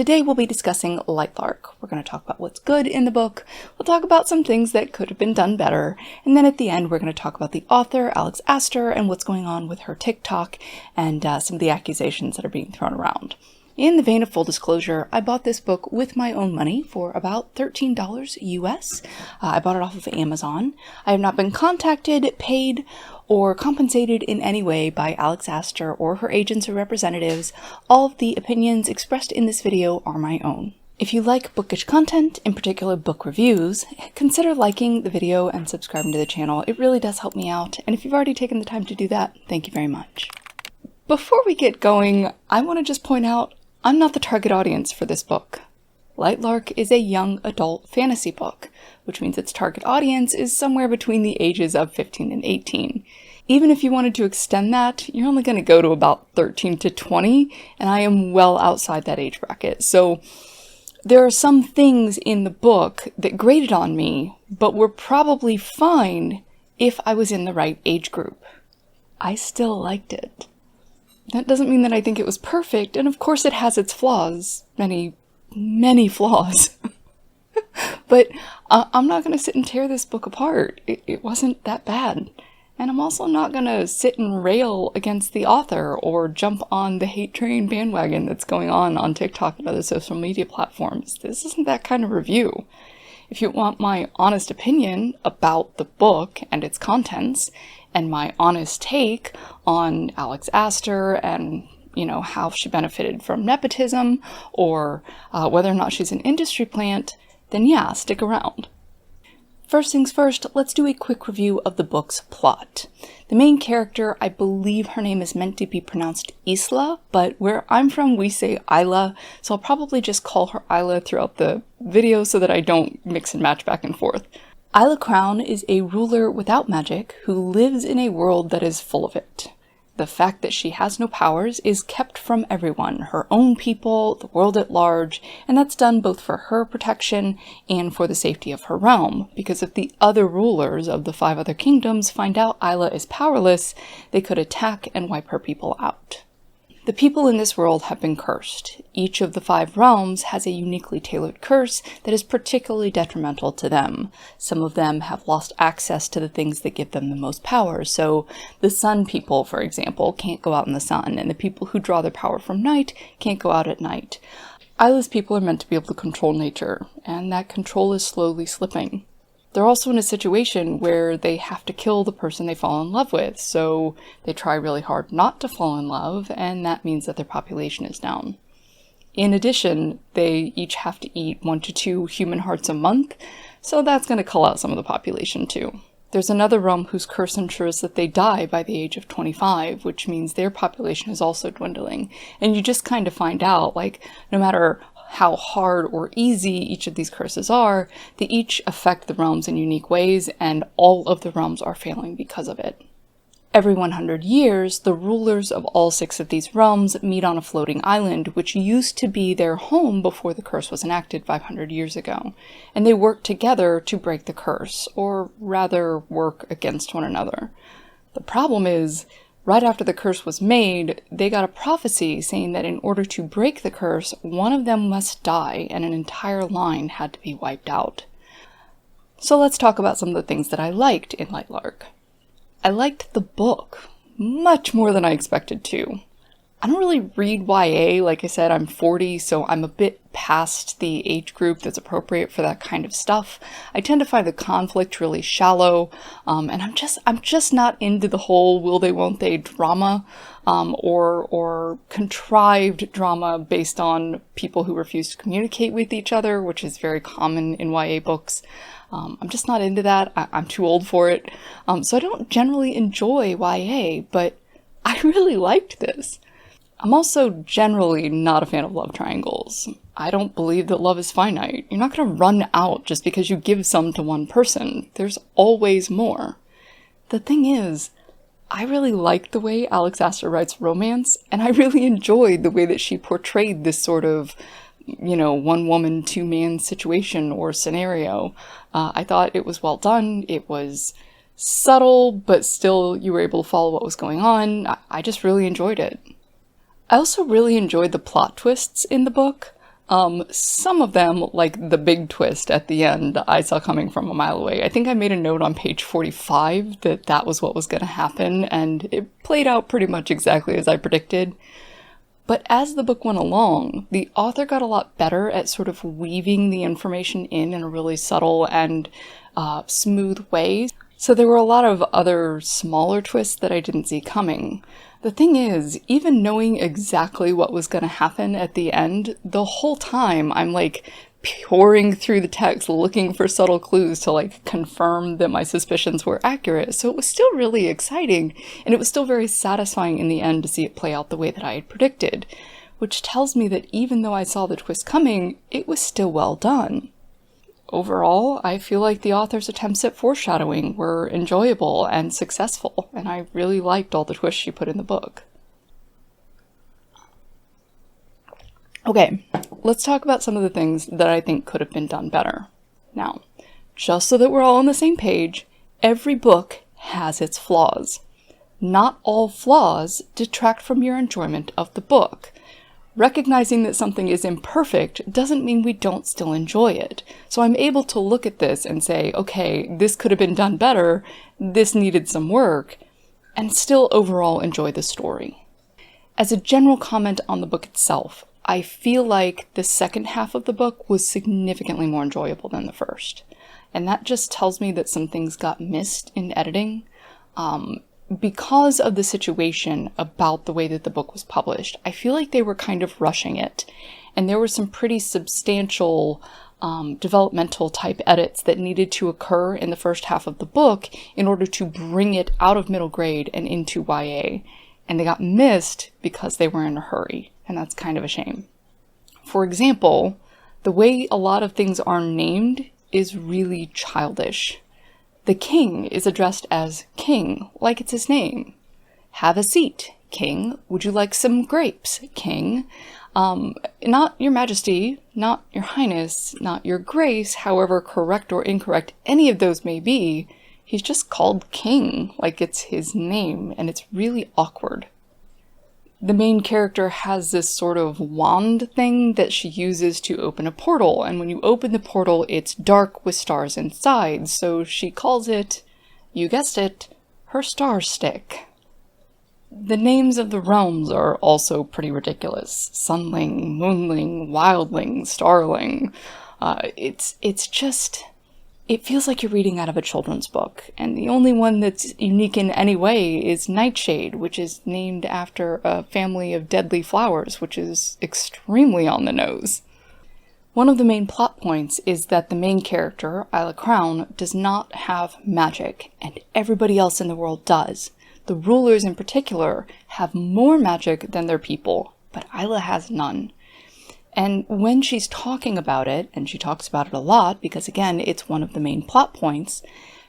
Today we'll be discussing Lightlark. We're going to talk about what's good in the book, we'll talk about some things that could have been done better, and then at the end we're going to talk about the author, Alex Aster, and what's going on with her TikTok and some of the accusations that are being thrown around. In the vein of full disclosure, I bought this book with my own money for about $13 US. I bought it off of Amazon. I have not been contacted, paid, or compensated in any way by Alex Aster or her agents or representatives. All of the opinions expressed in this video are my own. If you like bookish content, in particular book reviews, consider liking the video and subscribing to the channel. It really does help me out, and if you've already taken the time to do that, thank you very much. Before we get going, I want to just point out I'm not the target audience for this book. Lightlark is a young adult fantasy book, which means its target audience is somewhere between the ages of 15 and 18. Even if you wanted to extend that, you're only going to go to about 13 to 20, and I am well outside that age bracket. So there are some things in the book that grated on me, but were probably fine if I was in the right age group. I still liked it. That doesn't mean that I think it was perfect, and of course it has its flaws. Many flaws. But I'm not going to sit and tear this book apart. It wasn't that bad. And I'm also not going to sit and rail against the author or jump on the hate train bandwagon that's going on TikTok and other social media platforms. This isn't that kind of review. If you want my honest opinion about the book and its contents, and my honest take on Alex Aster and, how she benefited from nepotism, or whether or not she's an industry plant, then yeah, stick around. First things first, let's do a quick review of the book's plot. The main character, I believe her name is meant to be pronounced Isla, but where I'm from we say Isla, so I'll probably just call her Isla throughout the video so that I don't mix and match back and forth. Isla Crown is a ruler without magic who lives in a world that is full of it. The fact that she has no powers is kept from everyone, her own people, the world at large, and that's done both for her protection and for the safety of her realm, because if the other rulers of the 5 other kingdoms find out Isla is powerless, they could attack and wipe her people out. The people in this world have been cursed. Each of the 5 realms has a uniquely tailored curse that is particularly detrimental to them. Some of them have lost access to the things that give them the most power. So the sun people, for example, can't go out in the sun, and the people who draw their power from night can't go out at night. Isla's people are meant to be able to control nature, and that control is slowly slipping. They're also in a situation where they have to kill the person they fall in love with, so they try really hard not to fall in love, and that means that their population is down. In addition, they each have to eat 1 to 2 human hearts a month, so that's going to cull out some of the population too. There's another realm whose curse ensures that they die by the age of 25, which means their population is also dwindling. And you just kind of find out, no matter how hard or easy each of these curses are, they each affect the realms in unique ways, and all of the realms are failing because of it. Every 100 years, the rulers of all 6 of these realms meet on a floating island, which used to be their home before the curse was enacted 500 years ago, and they work together to break the curse, or rather work against one another. The problem is, right after the curse was made, they got a prophecy saying that in order to break the curse, one of them must die and an entire line had to be wiped out. So let's talk about some of the things that I liked in Lightlark. I liked the book much more than I expected to. I don't really read YA. Like I said, I'm 40, so I'm a bit past the age group that's appropriate for that kind of stuff. I tend to find the conflict really shallow, and I'm just not into the whole will they won't they drama, or contrived drama based on people who refuse to communicate with each other, which is very common in YA books. I'm just not into that. I'm too old for it. So I don't generally enjoy YA, but I really liked this. I'm also generally not a fan of love triangles. I don't believe that love is finite. You're not going to run out just because you give some to one person. There's always more. The thing is, I really liked the way Alex Aster writes romance, and I really enjoyed the way that she portrayed this sort of, one woman, 2 man situation or scenario. I thought it was well done. It was subtle, but still you were able to follow what was going on. I just really enjoyed it. I also really enjoyed the plot twists in the book. Some of them, like the big twist at the end, I saw coming from a mile away. I think I made a note on page 45 that that was what was going to happen, and it played out pretty much exactly as I predicted. But as the book went along, the author got a lot better at sort of weaving the information in a really subtle and smooth way. So there were a lot of other smaller twists that I didn't see coming. The thing is, even knowing exactly what was going to happen at the end, the whole time I'm like pouring through the text looking for subtle clues to like confirm that my suspicions were accurate. So it was still really exciting, and it was still very satisfying in the end to see it play out the way that I had predicted, which tells me that even though I saw the twist coming, it was still well done. Overall, I feel like the author's attempts at foreshadowing were enjoyable and successful, and I really liked all the twists she put in the book. Okay, let's talk about some of the things that I think could have been done better. Now, just so that we're all on the same page, every book has its flaws. Not all flaws detract from your enjoyment of the book. Recognizing that something is imperfect doesn't mean we don't still enjoy it. So I'm able to look at this and say, okay, this could have been done better, this needed some work, and still overall enjoy the story. As a general comment on the book itself, I feel like the second half of the book was significantly more enjoyable than the first. And that just tells me that some things got missed in editing. Because of the situation about the way that the book was published, I feel like they were kind of rushing it. And there were some pretty substantial developmental type edits that needed to occur in the first half of the book in order to bring it out of middle grade and into YA. And they got missed because they were in a hurry. And that's kind of a shame. For example, the way a lot of things are named is really childish. The king is addressed as king, like it's his name. Have a seat, king. Would you like some grapes, king? Not your majesty, not your highness, not your grace, however correct or incorrect any of those may be. He's just called king, like it's his name, and it's really awkward. The main character has this sort of wand thing that she uses to open a portal, and when you open the portal, it's dark with stars inside, so she calls it, you guessed it, her star stick. The names of the realms are also pretty ridiculous. Sunling, Moonling, Wildling, Starling. It feels like you're reading out of a children's book, and the only one that's unique in any way is Nightshade, which is named after a family of deadly flowers, which is extremely on the nose. One of the main plot points is that the main character, Isla Crown, does not have magic, and everybody else in the world does. The rulers in particular have more magic than their people, but Isla has none. And when she's talking about it, and she talks about it a lot because, again, it's one of the main plot points,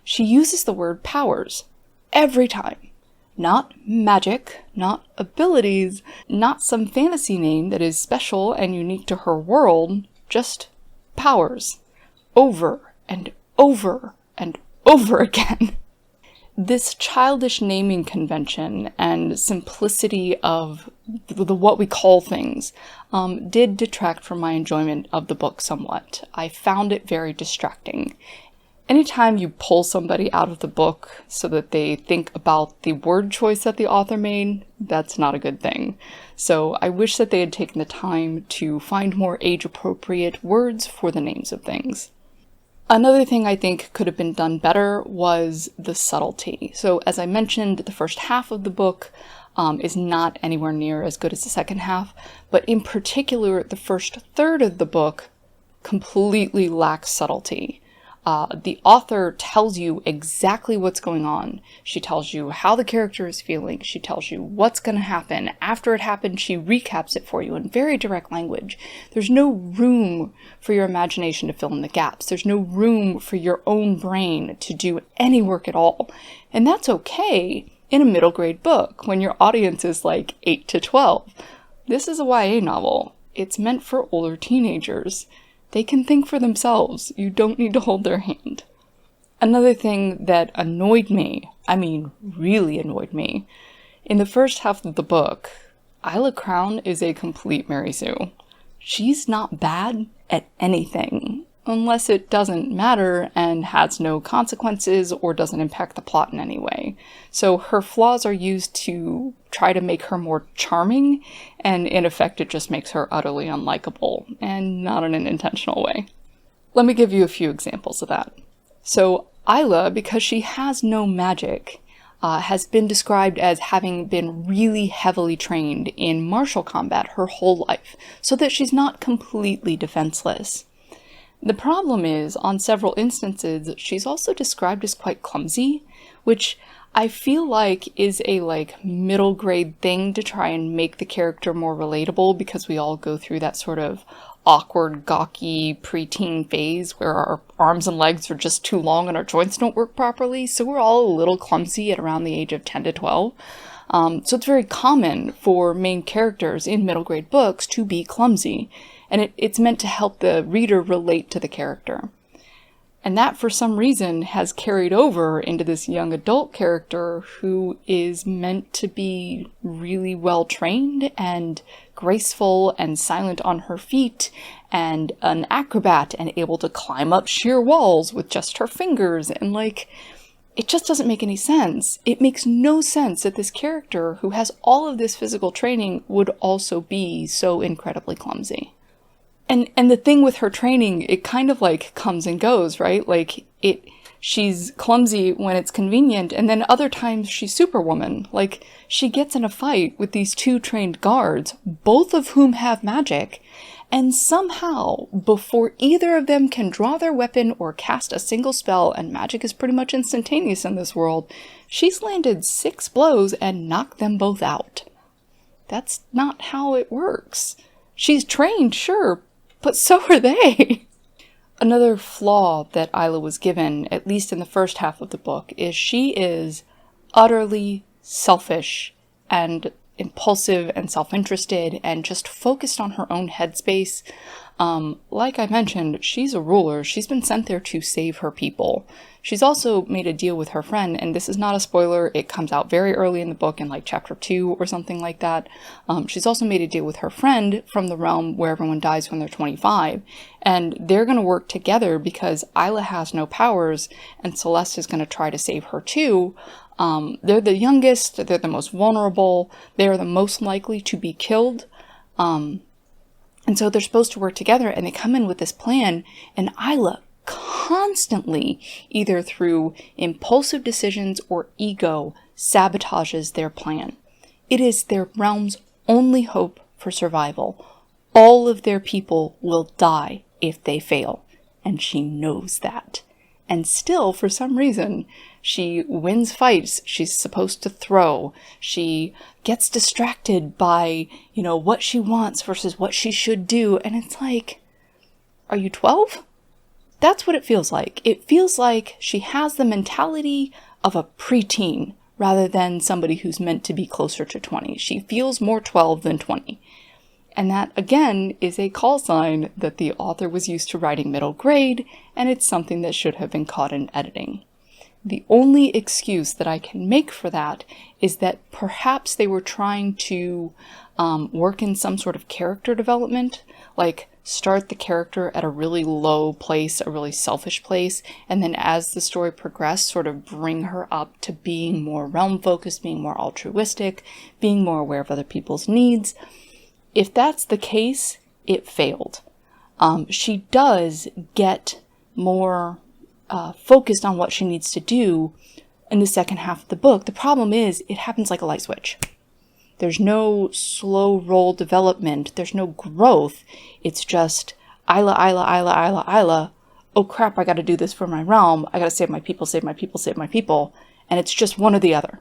she uses the word powers every time. Not magic, not abilities, not some fantasy name that is special and unique to her world, just powers. Over and over and over again. This childish naming convention and simplicity of what we call things did detract from my enjoyment of the book somewhat. I found it very distracting. Anytime you pull somebody out of the book so that they think about the word choice that the author made, that's not a good thing. So I wish that they had taken the time to find more age-appropriate words for the names of things. Another thing I think could have been done better was the subtlety. So as I mentioned, the first half of the book is not anywhere near as good as the second half, but in particular, the first third of the book completely lacks subtlety. The author tells you exactly what's going on. She tells you how the character is feeling. She tells you what's going to happen. After it happens, she recaps it for you in very direct language. There's no room for your imagination to fill in the gaps. There's no room for your own brain to do any work at all. And that's okay in a middle grade book when your audience is like 8 to 12. This is a YA novel. It's meant for older teenagers. They can think for themselves. You don't need to hold their hand. Another thing that annoyed me, really annoyed me, in the first half of the book, Isla Crown is a complete Mary Sue. she's not bad at anything, unless it doesn't matter and has no consequences or doesn't impact the plot in any way. So her flaws are used to try to make her more charming, and in effect it just makes her utterly unlikable, and not in an intentional way. Let me give you a few examples of that. So Isla, because she has no magic, has been described as having been really heavily trained in martial combat her whole life, so that she's not completely defenseless. The problem is, on several instances, she's also described as quite clumsy, which I feel like is a middle grade thing to try and make the character more relatable, because we all go through that sort of awkward, gawky, preteen phase where our arms and legs are just too long and our joints don't work properly, so we're all a little clumsy at around the age of 10 to 12. So it's very common for main characters in middle grade books to be clumsy, and it's meant to help the reader relate to the character. And that, for some reason, has carried over into this young adult character who is meant to be really well trained and graceful and silent on her feet and an acrobat and able to climb up sheer walls with just her fingers. And it just doesn't make any sense. It makes no sense that this character who has all of this physical training would also be so incredibly clumsy. And the thing with her training, it kind of comes and goes, right? She's clumsy when it's convenient, and then other times she's Superwoman. She gets in a fight with these two trained guards, both of whom have magic, and somehow, before either of them can draw their weapon or cast a single spell, and magic is pretty much instantaneous in this world, she's landed 6 blows and knocked them both out. That's not how it works. She's trained, sure, but so are they. Another flaw that Isla was given, at least in the first half of the book, is she is utterly selfish and impulsive and self-interested and just focused on her own headspace. Like I mentioned, she's a ruler. She's been sent there to save her people. She's also made a deal with her friend, and this is not a spoiler, it comes out very early in the book in chapter 2 or something like that. She's also made a deal with her friend from the realm where everyone dies when they're 25, and they're going to work together because Isla has no powers, and Celeste is going to try to save her too. They're the youngest, they're the most vulnerable, they are the most likely to be killed, and so they're supposed to work together, and they come in with this plan, and Isla constantly, either through impulsive decisions or ego, sabotages their plan. It is their realm's only hope for survival. All of their people will die if they fail, and she knows that. And still, for some reason, she wins fights she's supposed to throw. She gets distracted by, what she wants versus what she should do. And it's are you 12? That's what it feels like. It feels like she has the mentality of a preteen rather than somebody who's meant to be closer to 20. She feels more 12 than 20. And that, again, is a call sign that the author was used to writing middle grade, and it's something that should have been caught in editing. The only excuse that I can make for that is that perhaps they were trying to work in some sort of character development, start the character at a really low place, a really selfish place, and then as the story progressed, sort of bring her up to being more realm-focused, being more altruistic, being more aware of other people's needs. If that's the case, it failed. She does get more focused on what she needs to do in the second half of the book. The problem is, it happens like a light switch. There's no slow roll development. There's no growth. It's just Isla. Oh crap, I gotta do this for my realm. I gotta save my people. And it's just one or the other.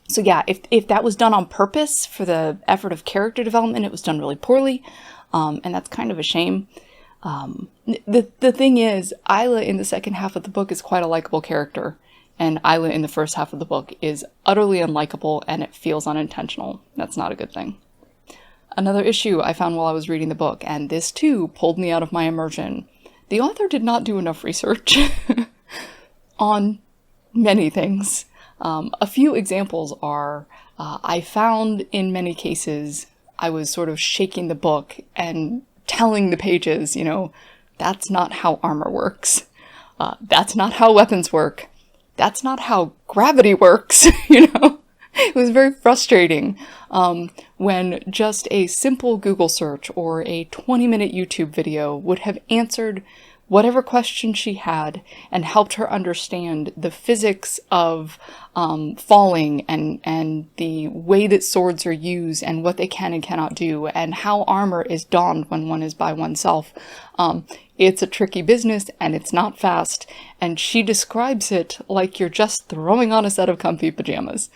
So yeah, if that was done on purpose for the effort of character development, it was done really poorly. And that's kind of a shame. The thing is, Isla in the second half of the book is quite a likable character. And Isla in the first half of the book is utterly unlikable, and it feels unintentional. That's not a good thing. Another issue I found while I was reading the book, and this too pulled me out of my immersion. The author did not do enough research on many things. A few examples are, I found in many cases I was sort of shaking the book and telling the pages, you know, that's not how armor works. That's not how weapons work. That's not how gravity works, you know? It was very frustrating when just a simple Google search or a 20-minute YouTube video would have answered whatever question she had and helped her understand the physics of falling and the way that swords are used and what they can and cannot do and how armor is donned when one is by oneself. It's a tricky business and it's not fast, and she describes it like you're just throwing on a set of comfy pajamas.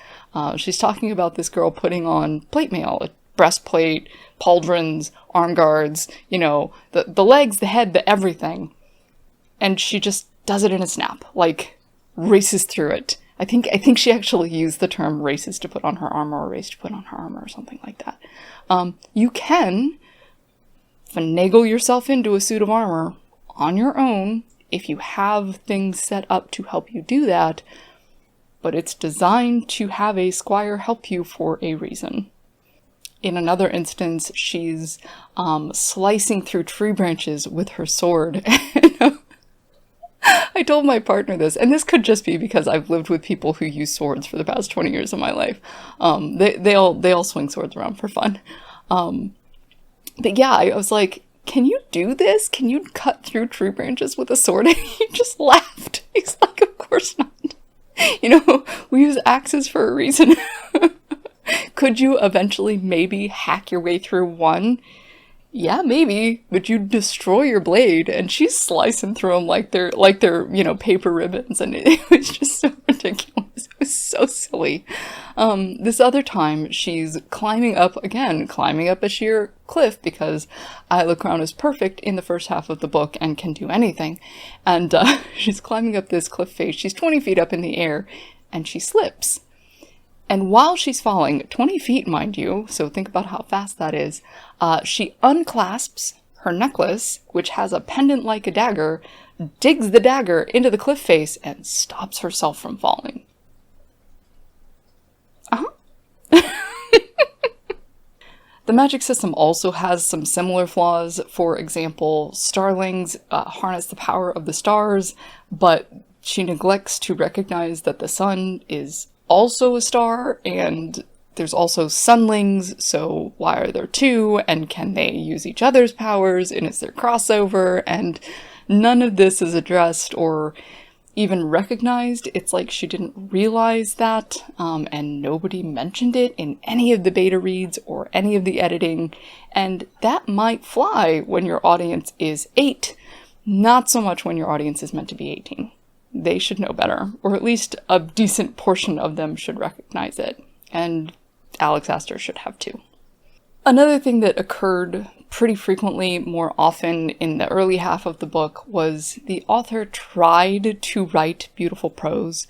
She's talking about this girl putting on plate mail, a breastplate, pauldrons, arm guards, you know, the legs, the head, the everything. And she just does it in a snap, like races through it. I think she actually used the term races to put on her armor or race to put on her armor or something like that. You can finagle yourself into a suit of armor on your own if you have things set up to help you do that, but it's designed to have a squire help you for a reason. In another instance, she's slicing through tree branches with her sword. I told my partner this, and this could just be because I've lived with people who use swords for the past 20 years of my life. They all swing swords around for fun. But yeah, I was like, can you do this? Can you cut through tree branches with a sword? And he just laughed. He's like, of course not. You know, we use axes for a reason. Could you eventually maybe hack your way through one? Yeah, maybe, but you destroy your blade, and she's slicing through them like they're, you know, paper ribbons, and it was just so ridiculous. It was so silly. This other time, she's climbing up a sheer cliff, because Isla Crown is perfect in the first half of the book and can do anything, and she's climbing up this cliff face. She's 20 feet up in the air, and she slips. And while she's falling, 20 feet, mind you, so think about how fast that is, she unclasps her necklace, which has a pendant like a dagger, digs the dagger into the cliff face, and stops herself from falling. The magic system also has some similar flaws. For example, starlings harness the power of the stars, but she neglects to recognize that the sun is also a star, and there's also sunlings, so why are there two, and can they use each other's powers, and is there crossover? And none of this is addressed or even recognized. It's like she didn't realize that, and nobody mentioned it in any of the beta reads or any of the editing, and that might fly when your audience is 8, not so much when your audience is meant to be 18. They should know better, or at least a decent portion of them should recognize it, and Alex Aster should have too. Another thing that occurred pretty frequently, more often in the early half of the book, was the author tried to write beautiful prose.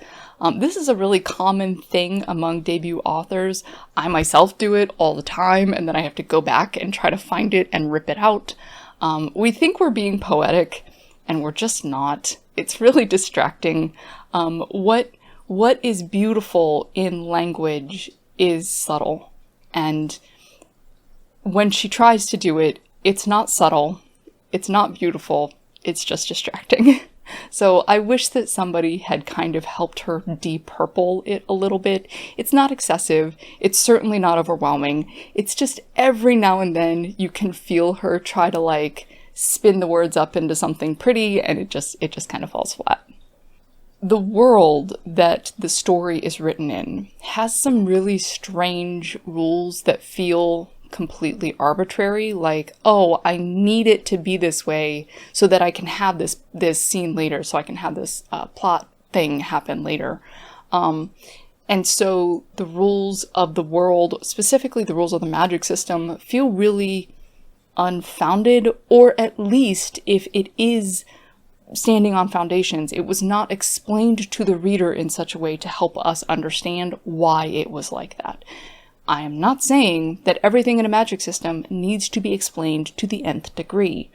This is a really common thing among debut authors. I myself do it all the time, and then I have to go back and try to find it and rip it out. We think we're being poetic, and we're just not. It's really distracting. What is beautiful in language is subtle, and when she tries to do it, it's not subtle, it's not beautiful, it's just distracting. So I wish that somebody had kind of helped her de-purple it a little bit. It's not excessive, it's certainly not overwhelming, it's just every now and then you can feel her try to like spin the words up into something pretty, and it just kind of falls flat. The world that the story is written in has some really strange rules that feel completely arbitrary, like, oh, I need it to be this way so that I can have this scene later, so I can have this plot thing happen later. And so the rules of the world, specifically the rules of the magic system, feel really unfounded, or at least if it is standing on foundations, it was not explained to the reader in such a way to help us understand why it was like that. I am not saying that everything in a magic system needs to be explained to the nth degree.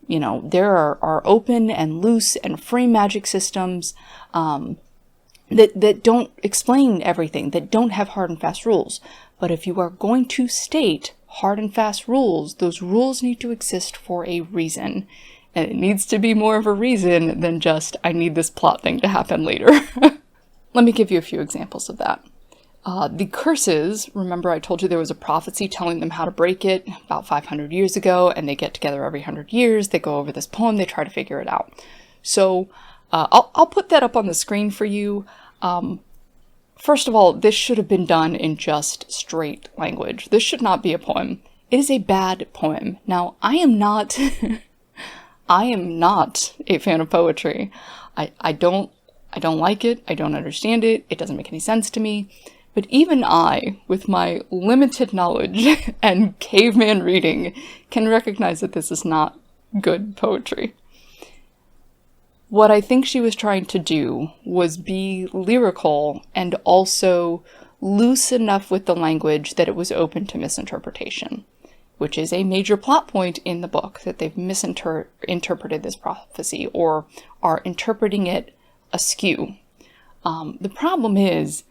You know, there are open and loose and free magic systems that don't explain everything, that don't have hard and fast rules. But if you are going to state hard and fast rules. Those rules need to exist for a reason. And it needs to be more of a reason than just, I need this plot thing to happen later. Let me give you a few examples of that. The curses, remember I told you there was a prophecy telling them how to break it about 500 years ago, and they get together every 100 years, they go over this poem, they try to figure it out. So I'll put that up on the screen for you. First of all, this should have been done in just straight language. This should not be a poem. It is a bad poem. Now, I am not a fan of poetry. I don't like it. I don't understand it. It doesn't make any sense to me. But even I, with my limited knowledge and caveman reading, can recognize that this is not good poetry. What I think she was trying to do was be lyrical and also loose enough with the language that it was open to misinterpretation, which is a major plot point in the book, that they've misinterpreted this prophecy or are interpreting it askew. The problem is,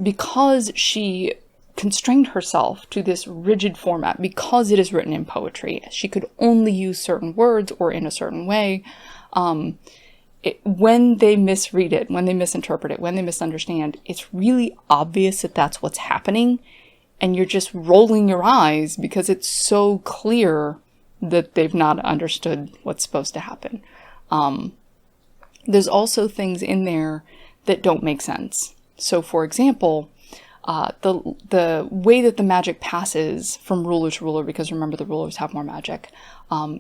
because she constrained herself to this rigid format, because it is written in poetry, she could only use certain words or in a certain way. When they misread it, when they misinterpret it, when they misunderstand, it's really obvious that that's what's happening, and you're just rolling your eyes because it's so clear that they've not understood what's supposed to happen. There's also things in there that don't make sense. So, for example, the way that the magic passes from ruler to ruler, because remember the rulers have more magic,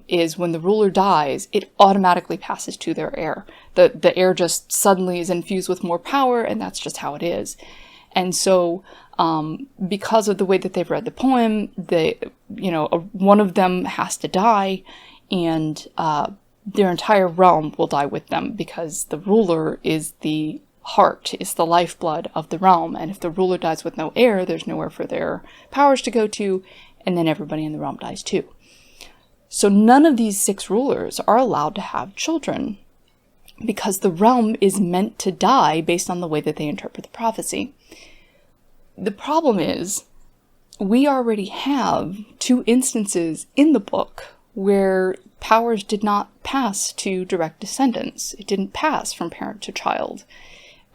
is when the ruler dies, it automatically passes to their heir. The heir just suddenly is infused with more power, and that's just how it is. And so, because of the way that they've read the poem, one of them has to die, and their entire realm will die with them, because the ruler is the heart, is the lifeblood of the realm, and if the ruler dies with no heir, there's nowhere for their powers to go to, and then everybody in the realm dies too. So none of these 6 rulers are allowed to have children, because the realm is meant to die based on the way that they interpret the prophecy. The problem is, we already have 2 instances in the book where powers did not pass to direct descendants. It didn't pass from parent to child.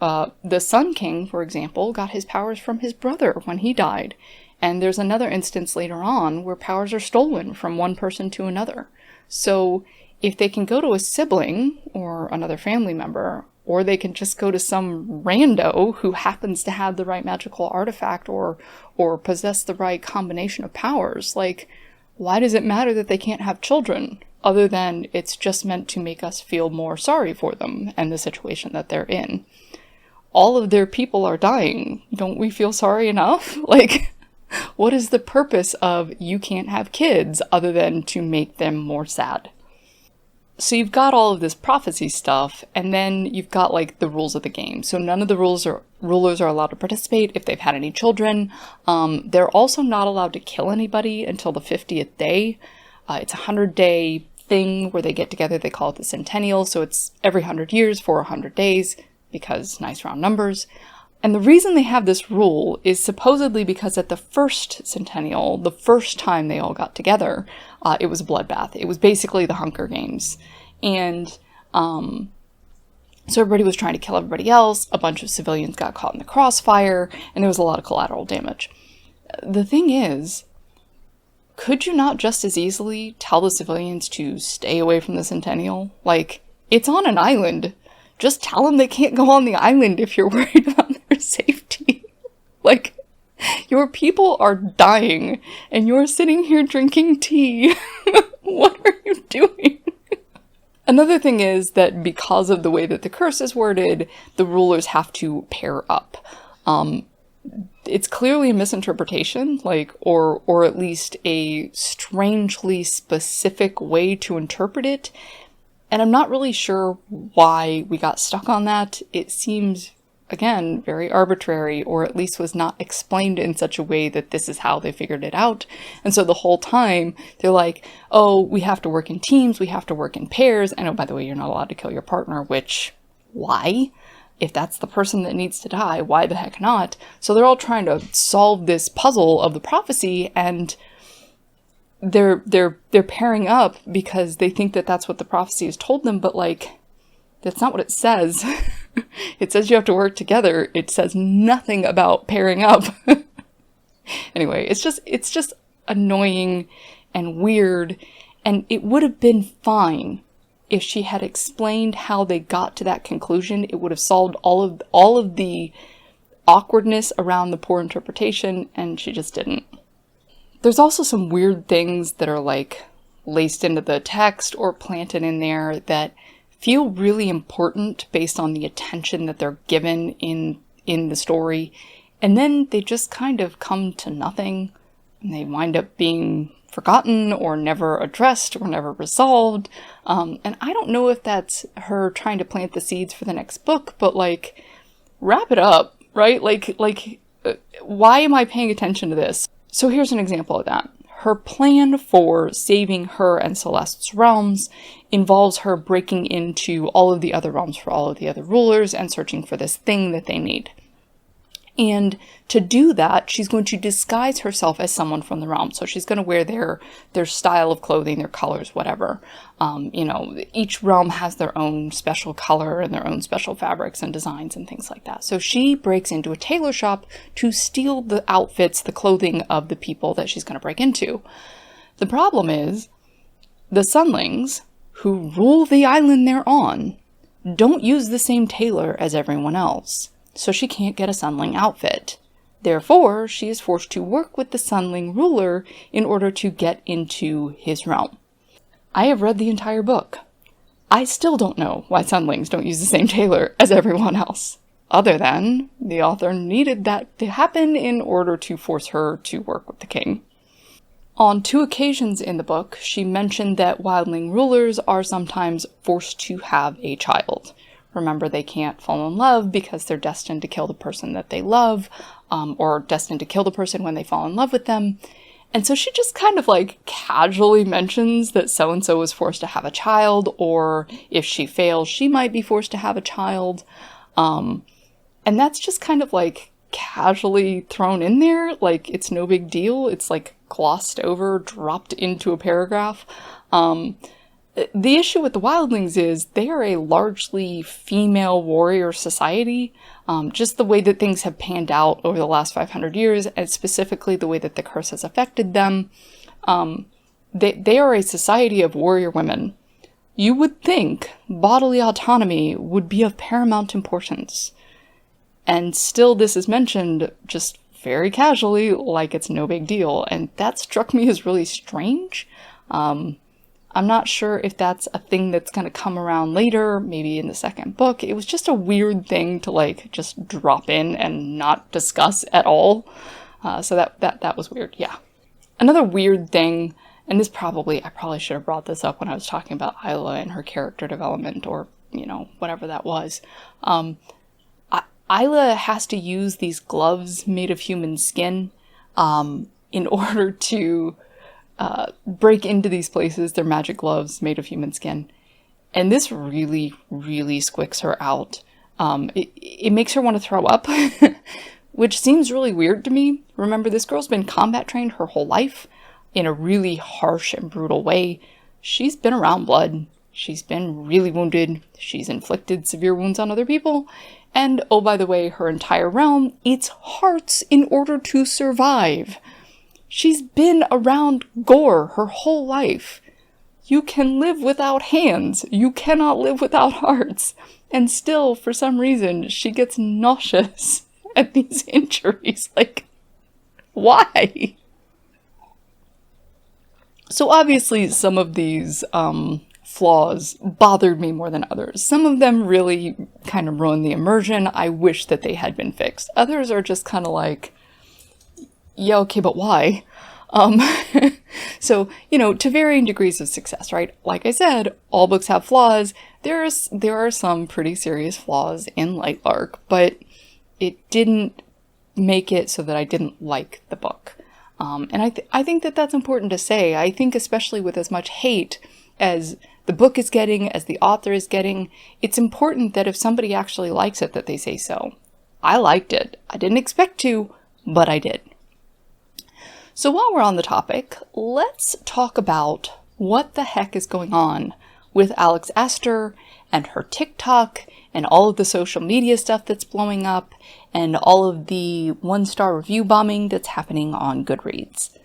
The Sun King, for example, got his powers from his brother when he died. And there's another instance later on where powers are stolen from one person to another. So if they can go to a sibling or another family member, or they can just go to some rando who happens to have the right magical artifact or possess the right combination of powers, like, why does it matter that they can't have children? Other than it's just meant to make us feel more sorry for them and the situation that they're in. All of their people are dying. Don't we feel sorry enough? Like, what is the purpose of you can't have kids other than to make them more sad? So you've got all of this prophecy stuff, and then you've got like the rules of the game. So none of the rulers are allowed to participate if they've had any children. They're also not allowed to kill anybody until the 50th day. It's a 100-day thing where they get together. They call it the centennial. So it's every 100 years for 100 days. Because nice round numbers. And the reason they have this rule is supposedly because at the first centennial, the first time they all got together, it was a bloodbath. It was basically the Hunger Games. And so everybody was trying to kill everybody else. A bunch of civilians got caught in the crossfire, and there was a lot of collateral damage. The thing is, could you not just as easily tell the civilians to stay away from the centennial? Like, it's on an island. Just tell them they can't go on the island if you're worried about their safety. Like, your people are dying, and you're sitting here drinking tea. What are you doing? Another thing is that because of the way that the curse is worded, the rulers have to pair up. It's clearly a misinterpretation, or at least a strangely specific way to interpret it. And I'm not really sure why we got stuck on that. It seems, again, very arbitrary, or at least was not explained in such a way that this is how they figured it out. And so the whole time, they're like, oh, we have to work in teams, we have to work in pairs, and oh, by the way, you're not allowed to kill your partner, which, why? If that's the person that needs to die, why the heck not? So they're all trying to solve this puzzle of the prophecy, and they're pairing up because they think that that's what the prophecy has told them, but like, that's not what it says. It says you have to work together. It says nothing about pairing up. Anyway, it's just annoying and weird, and it would have been fine if she had explained how they got to that conclusion. It would have solved all of the awkwardness around the poor interpretation, and she just didn't. There's also some weird things that are like laced into the text or planted in there that feel really important based on the attention that they're given in the story, and then they just kind of come to nothing, and they wind up being forgotten or never addressed or never resolved. And I don't know if that's her trying to plant the seeds for the next book, but like, wrap it up, right? Like, why am I paying attention to this? So here's an example of that. Her plan for saving her and Celeste's realms involves her breaking into all of the other realms for all of the other rulers and searching for this thing that they need. And to do that, she's going to disguise herself as someone from the realm. So she's going to wear their style of clothing, their colors, whatever. Each realm has their own special color and their own special fabrics and designs and things like that. So she breaks into a tailor shop to steal the outfits, the clothing of the people that she's going to break into. The problem is, the Sunlings, who rule the island they're on, don't use the same tailor as everyone else. So she can't get a Sunling outfit. Therefore, she is forced to work with the Sunling ruler in order to get into his realm. I have read the entire book. I still don't know why Sunlings don't use the same tailor as everyone else, other than the author needed that to happen in order to force her to work with the king. On 2 occasions in the book, she mentioned that wildling rulers are sometimes forced to have a child. Remember, they can't fall in love because they're destined to kill the person that they love, or destined to kill the person when they fall in love with them. And so she just kind of like casually mentions that so-and-so is forced to have a child, or if she fails, she might be forced to have a child. And that's just kind of like casually thrown in there, like it's no big deal. It's like glossed over, dropped into a paragraph. The issue with the wildlings is they are a largely female warrior society. Just the way that things have panned out over the last 500 years, and specifically the way that the curse has affected them, they are a society of warrior women. You would think bodily autonomy would be of paramount importance. And still this is mentioned just very casually, like it's no big deal. And that struck me as really strange. I'm not sure if that's a thing that's going to come around later, maybe in the second book. It was just a weird thing to like just drop in and not discuss at all. So that was weird. Yeah. Another weird thing, and I probably should have brought this up when I was talking about Isla and her character development, or, whatever that was. Isla has to use these gloves made of human skin, in order to break into these places. They're magic gloves made of human skin. And this really, really squicks her out. It makes her want to throw up, which seems really weird to me. Remember, this girl's been combat trained her whole life in a really harsh and brutal way. She's been around blood. She's been really wounded. She's inflicted severe wounds on other people. And, oh, by the way, her entire realm eats hearts in order to survive. She's been around gore her whole life. You can live without hands. You cannot live without hearts. And still, for some reason, she gets nauseous at these injuries. Like, why? So obviously, some of these flaws bothered me more than others. Some of them really kind of ruined the immersion. I wish that they had been fixed. Others are just kind of like, yeah, okay, but why? So, to varying degrees of success, right? Like I said, all books have flaws. There are some pretty serious flaws in Lightlark, but it didn't make it so that I didn't like the book. And I think that that's important to say. I think especially with as much hate as the book is getting, as the author is getting, it's important that if somebody actually likes it, that they say so. I liked it. I didn't expect to, but I did. So while we're on the topic, let's talk about what the heck is going on with Alex Aster and her TikTok and all of the social media stuff that's blowing up and all of the 1-star review bombing that's happening on Goodreads.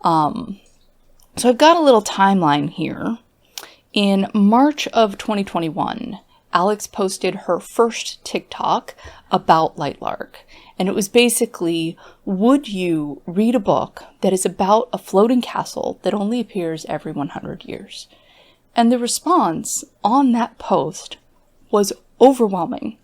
So I've got a little timeline here. In March of 2021, Alex posted her first TikTok about Lightlark. And it was basically, would you read a book that is about a floating castle that only appears every 100 years? And the response on that post was overwhelming.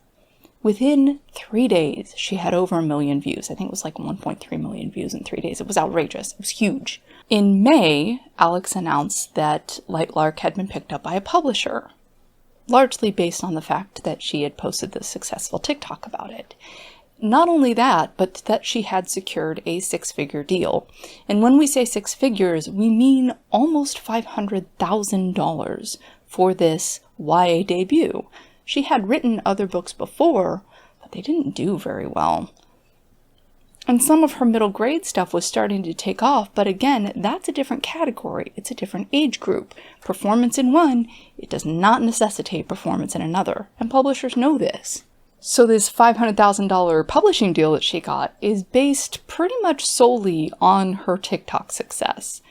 Within 3 days, she had over 1 million views. I think it was like 1.3 million views in 3 days. It was outrageous. It was huge. In May, Alex announced that Lightlark had been picked up by a publisher, largely based on the fact that she had posted this successful TikTok about it. Not only that, but that she had secured a 6-figure deal. And when we say 6 figures, we mean almost $500,000 for this YA debut. She had written other books before, but they didn't do very well. And some of her middle grade stuff was starting to take off, but again, that's a different category. It's a different age group. Performance in one, it does not necessitate performance in another, and publishers know this. So this $500,000 publishing deal that she got is based pretty much solely on her TikTok success.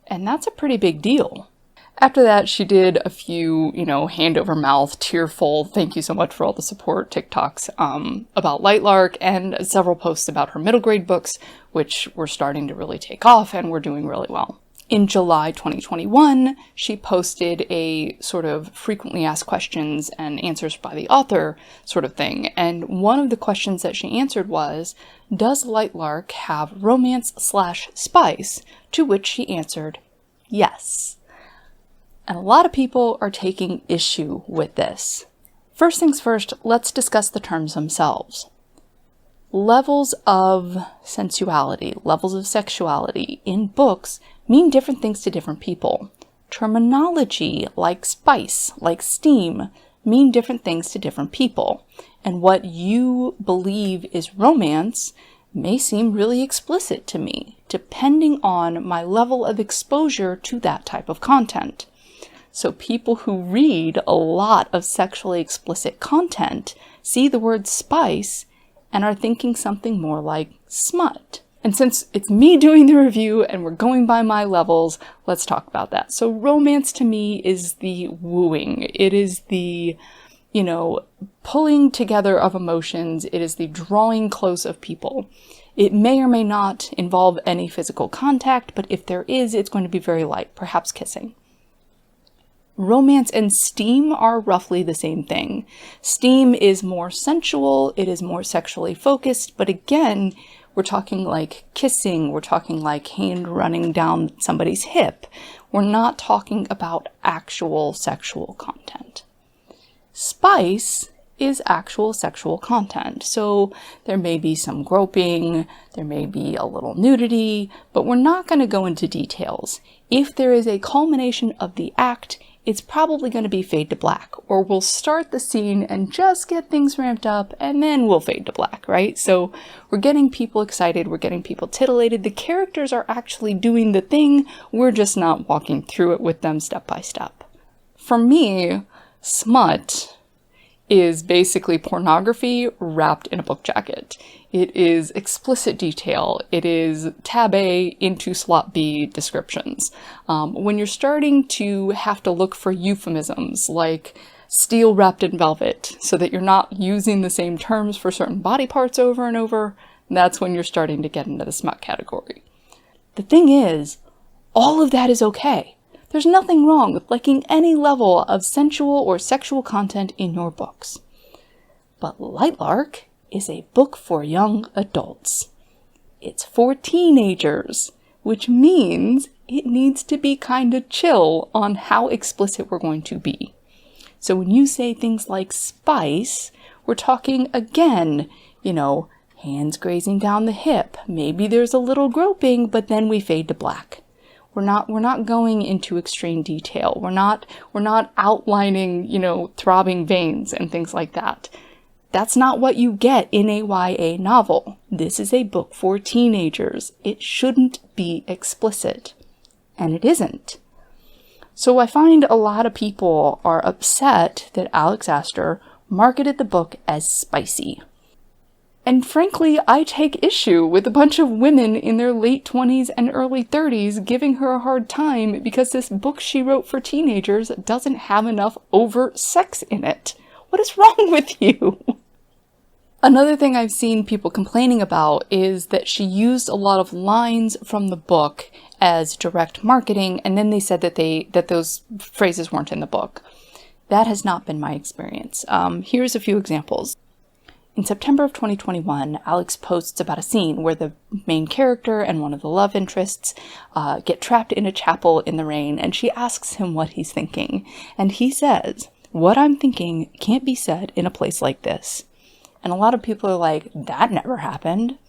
And that's a pretty big deal. After that, she did a few, hand over mouth, tearful, thank you so much for all the support TikToks about Lightlark, and several posts about her middle grade books, which were starting to really take off and were doing really well. In July 2021, she posted a sort of frequently asked questions and answers by the author sort of thing. And one of the questions that she answered was, does Lightlark have romance/spice? To which she answered, yes. And a lot of people are taking issue with this. First things first, let's discuss the terms themselves. Levels of sensuality, levels of sexuality in books mean different things to different people. Terminology like spice, like steam, mean different things to different people. And what you believe is romance may seem really explicit to me, depending on my level of exposure to that type of content. So people who read a lot of sexually explicit content see the word spice and are thinking something more like smut. And since it's me doing the review and we're going by my levels, let's talk about that. So romance to me is the wooing. It is the, pulling together of emotions. It is the drawing close of people. It may or may not involve any physical contact, but if there is, it's going to be very light, perhaps kissing. Romance and steam are roughly the same thing. Steam is more sensual, it is more sexually focused, but again, we're talking like kissing, we're talking like hand running down somebody's hip. We're not talking about actual sexual content. Spice is actual sexual content. So there may be some groping, there may be a little nudity, but we're not going to go into details. If there is a culmination of the act, it's probably going to be fade to black, or we'll start the scene and just get things ramped up and then we'll fade to black, right? So we're getting people excited, we're getting people titillated. The characters are actually doing the thing, we're just not walking through it with them step by step. For me, smut is basically pornography wrapped in a book jacket. It is explicit detail. It is tab A into slot B descriptions. When you're starting to have to look for euphemisms like steel wrapped in velvet so that you're not using the same terms for certain body parts over and over, that's when you're starting to get into the smut category. The thing is, all of that is okay. There's nothing wrong with liking any level of sensual or sexual content in your books. But Lightlark is a book for young adults. It's for teenagers, which means it needs to be kind of chill on how explicit we're going to be. So when you say things like spice, we're talking again, hands grazing down the hip. Maybe there's a little groping, but then we fade to black. We're not going into extreme detail. We're not outlining, throbbing veins and things like that. That's not what you get in a YA novel. This is a book for teenagers. It shouldn't be explicit. And it isn't. So I find a lot of people are upset that Alex Aster marketed the book as spicy. And frankly, I take issue with a bunch of women in their late 20s and early 30s giving her a hard time because this book she wrote for teenagers doesn't have enough overt sex in it. What is wrong with you? Another thing I've seen people complaining about is that she used a lot of lines from the book as direct marketing, and then they said that those phrases weren't in the book. That has not been my experience. Here's a few examples. In September of 2021, Alex posts about a scene where the main character and one of the love interests get trapped in a chapel in the rain, and she asks him what he's thinking. And he says, "What I'm thinking can't be said in a place like this." And a lot of people are like, that never happened.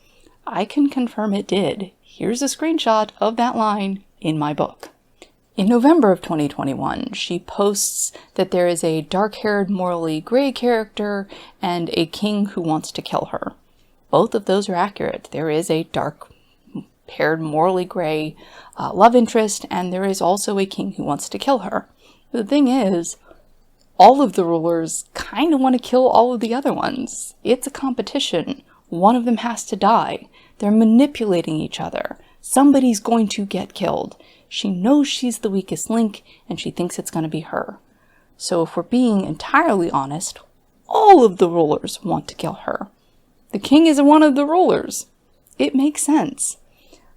I can confirm it did. Here's a screenshot of that line in my book. In November of 2021, she posts that there is a dark-haired, morally gray character and a king who wants to kill her. Both of those are accurate. There is a dark-haired, morally gray love interest, and there is also a king who wants to kill her. The thing is, all of the rulers kind of want to kill all of the other ones. It's a competition. One of them has to die. They're manipulating each other. Somebody's going to get killed. She knows she's the weakest link, and she thinks it's going to be her. So if we're being entirely honest, all of the rulers want to kill her. The king is one of the rulers. It makes sense.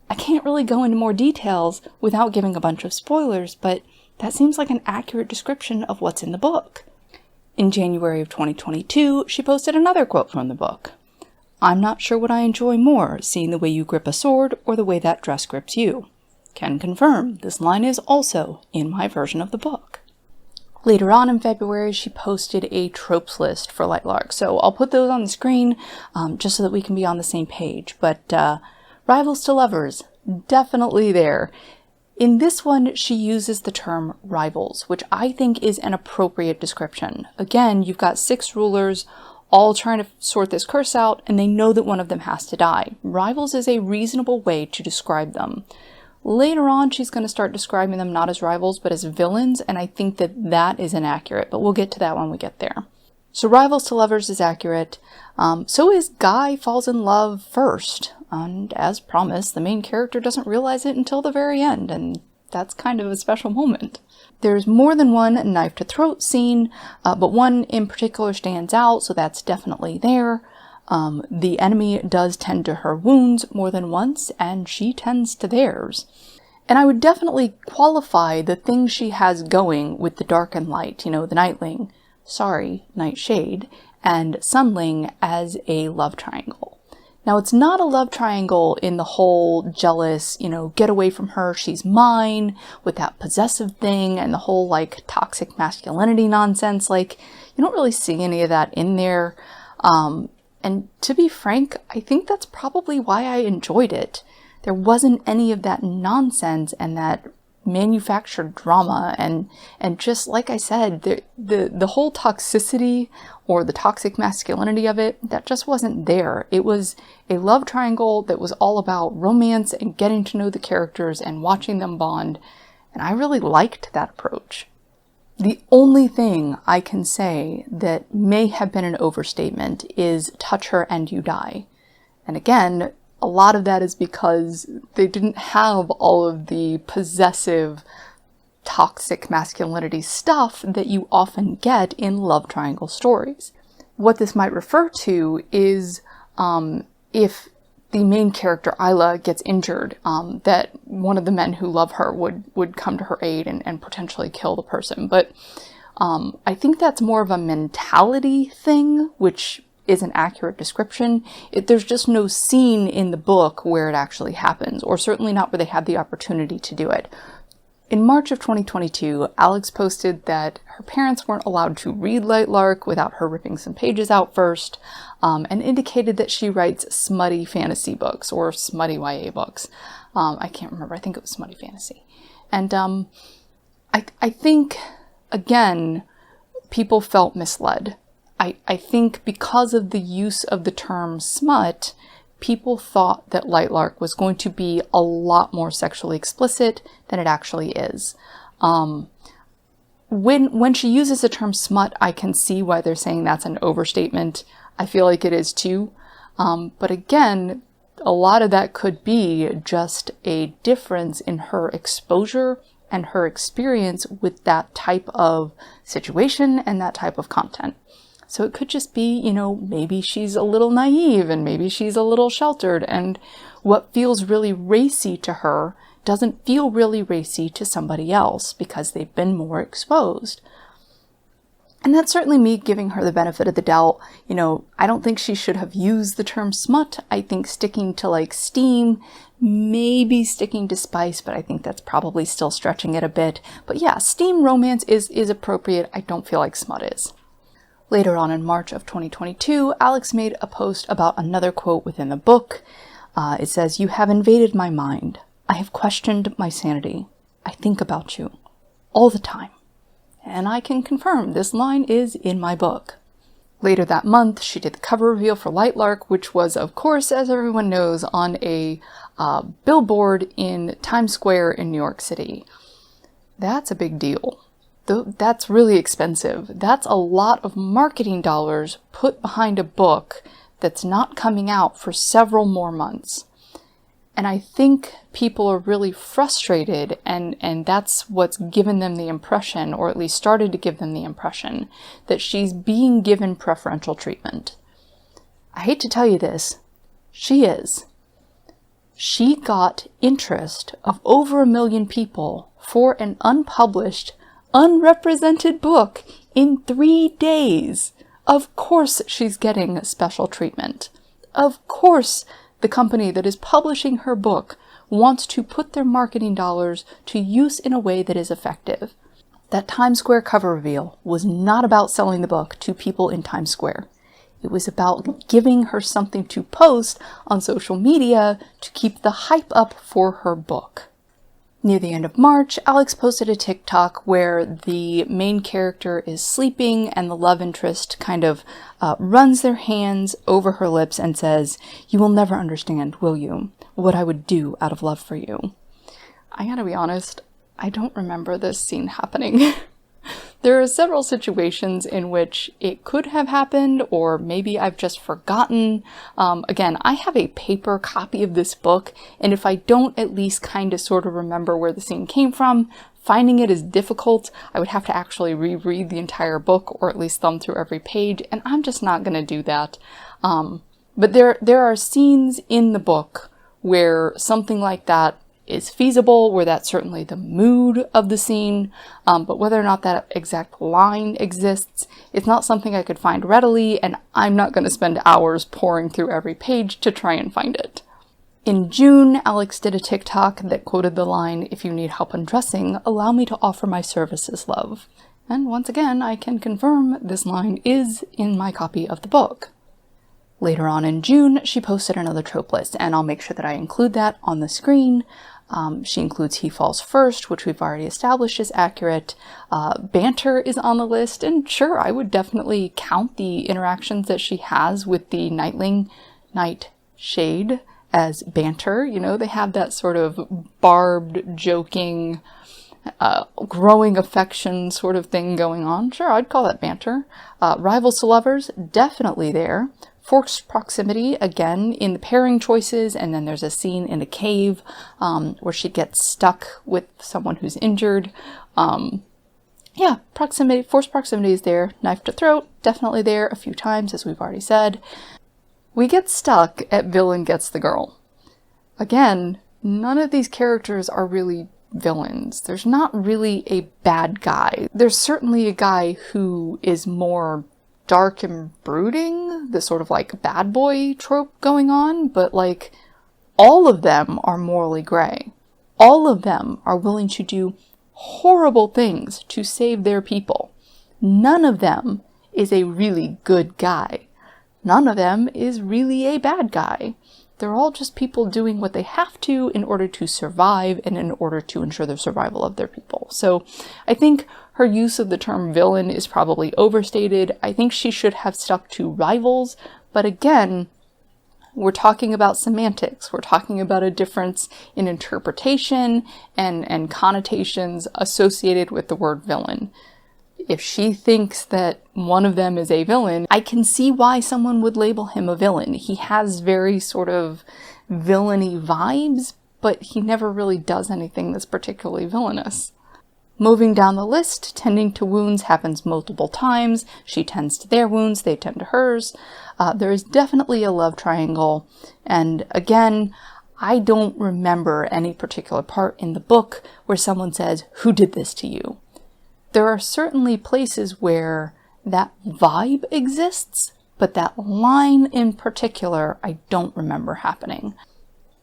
I can't really go into more details without giving a bunch of spoilers, but that seems like an accurate description of what's in the book. In January of 2022, she posted another quote from the book. "I'm not sure what I enjoy more, seeing the way you grip a sword or the way that dress grips you." Can confirm, this line is also in my version of the book. Later on in February, she posted a tropes list for Lightlark, so I'll put those on the screen just so that we can be on the same page. But rivals to lovers, definitely there. In this one, she uses the term rivals, which I think is an appropriate description. Again, you've got 6 rulers all trying to sort this curse out, and they know that one of them has to die. Rivals is a reasonable way to describe them. Later on, she's going to start describing them not as rivals, but as villains, and I think that that is inaccurate, but we'll get to that when we get there. So rivals to lovers is accurate. So is Guy falls in love first. And as promised, the main character doesn't realize it until the very end, and that's kind of a special moment. There's more than one knife to throat scene, but one in particular stands out, so that's definitely there. The enemy does tend to her wounds more than once, and she tends to theirs. And I would definitely qualify the things she has going with the dark and light, the Nightling, Nightshade, and Sunling as a love triangle. Now, it's not a love triangle in the whole jealous, get away from her, she's mine, with that possessive thing and the whole, toxic masculinity nonsense. You don't really see any of that in there. And to be frank, I think that's probably why I enjoyed it. There wasn't any of that nonsense and that manufactured drama, and just like I said, the whole toxicity or the toxic masculinity of it, that just wasn't there. It was a love triangle that was all about romance and getting to know the characters and watching them bond, and I really liked that approach. The only thing I can say that may have been an overstatement is touch her and you die. And again, a lot of that is because they didn't have all of the possessive, toxic masculinity stuff that you often get in love triangle stories. What this might refer to is if the main character, Isla, gets injured, that one of the men who love her would come to her aid and potentially kill the person. But I think that's more of a mentality thing, which is an accurate description. There's just no scene in the book where it actually happens, or certainly not where they had the opportunity to do it. In March of 2022, Alex posted that her parents weren't allowed to read Lightlark without her ripping some pages out first, and indicated that she writes smutty fantasy books, or smutty YA books. I can't remember, I think it was smutty fantasy. And I think, again, people felt misled. I think because of the use of the term smut, people thought that Lightlark was going to be a lot more sexually explicit than it actually is. When she uses the term smut, I can see why they're saying that's an overstatement. I feel like it is too. But again, a lot of that could be just a difference in her exposure and her experience with that type of situation and that type of content. So it could just be, you know, maybe she's a little naive and maybe she's a little sheltered, and what feels really racy to her doesn't feel really racy to somebody else because they've been more exposed. And that's certainly me giving her the benefit of the doubt. You know, I don't think she should have used the term smut. I think sticking to like steam, maybe sticking to spice, but I think that's probably still stretching it a bit. But yeah, steam romance is appropriate. I don't feel like smut is. Later on in March of 2022, Alex made a post about another quote within the book. It says, "You have invaded my mind. I have questioned my sanity. I think about you all the time." And I can confirm this line is in my book. Later that month, she did the cover reveal for Lightlark, which was, of course, as everyone knows, on a billboard in Times Square in New York City. That's a big deal. That's really expensive. That's a lot of marketing dollars put behind a book that's not coming out for several more months. And I think people are really frustrated, and that's what's given them the impression, or at least started to give them the impression, that she's being given preferential treatment. I hate to tell you this, she is. She got interest of over 1 million people for an unpublished, unrepresented book in 3 days. Of course she's getting special treatment. Of course the company that is publishing her book wants to put their marketing dollars to use in a way that is effective. That Times Square cover reveal was not about selling the book to people in Times Square. It was about giving her something to post on social media to keep the hype up for her book. Near the end of March, Alex posted a TikTok where the main character is sleeping and the love interest kind of runs their hands over her lips and says, "You will never understand, will you, what I would do out of love for you." I gotta be honest, I don't remember this scene happening. There are several situations in which it could have happened, or maybe I've just forgotten. Again, I have a paper copy of this book, and if I don't at least kind of sort of remember where the scene came from, finding it is difficult. I would have to actually reread the entire book, or at least thumb through every page, and I'm just not going to do that. But there are scenes in the book where something like that is feasible, where that's certainly the mood of the scene, but whether or not that exact line exists, it's not something I could find readily, and I'm not going to spend hours poring through every page to try and find it. In June, Alex did a TikTok that quoted the line, "If you need help undressing, allow me to offer my services, love." And once again, I can confirm this line is in my copy of the book. Later on in June, she posted another trope list, and I'll make sure that I include that on the screen. She includes He Falls First, which we've already established is accurate. Banter is on the list, and sure, I would definitely count the interactions that she has with the Nightshade as banter. You know, they have that sort of barbed, joking, growing affection sort of thing going on. Sure, I'd call that banter. Rivals to lovers, definitely there. Forced proximity, again, in the pairing choices, and then there's a scene in a cave where she gets stuck with someone who's injured. Yeah, proximity, forced proximity is there. Knife to throat, definitely there a few times, as we've already said. We get stuck at villain gets the girl. Again, none of these characters are really villains. There's not really a bad guy. There's certainly a guy who is more dark and brooding, the sort of like bad boy trope going on, but like all of them are morally gray. All of them are willing to do horrible things to save their people. None of them is a really good guy. None of them is really a bad guy. They're all just people doing what they have to in order to survive and in order to ensure the survival of their people. So I think her use of the term villain is probably overstated. I think she should have stuck to rivals, but again, we're talking about semantics. We're talking about a difference in interpretation and connotations associated with the word villain. If she thinks that one of them is a villain, I can see why someone would label him a villain. He has very sort of villainy vibes, but he never really does anything that's particularly villainous. Moving down the list, tending to wounds happens multiple times. She tends to their wounds, they tend to hers. There is definitely a love triangle. And again, I don't remember any particular part in the book where someone says, "Who did this to you?" There are certainly places where that vibe exists, but that line in particular, I don't remember happening.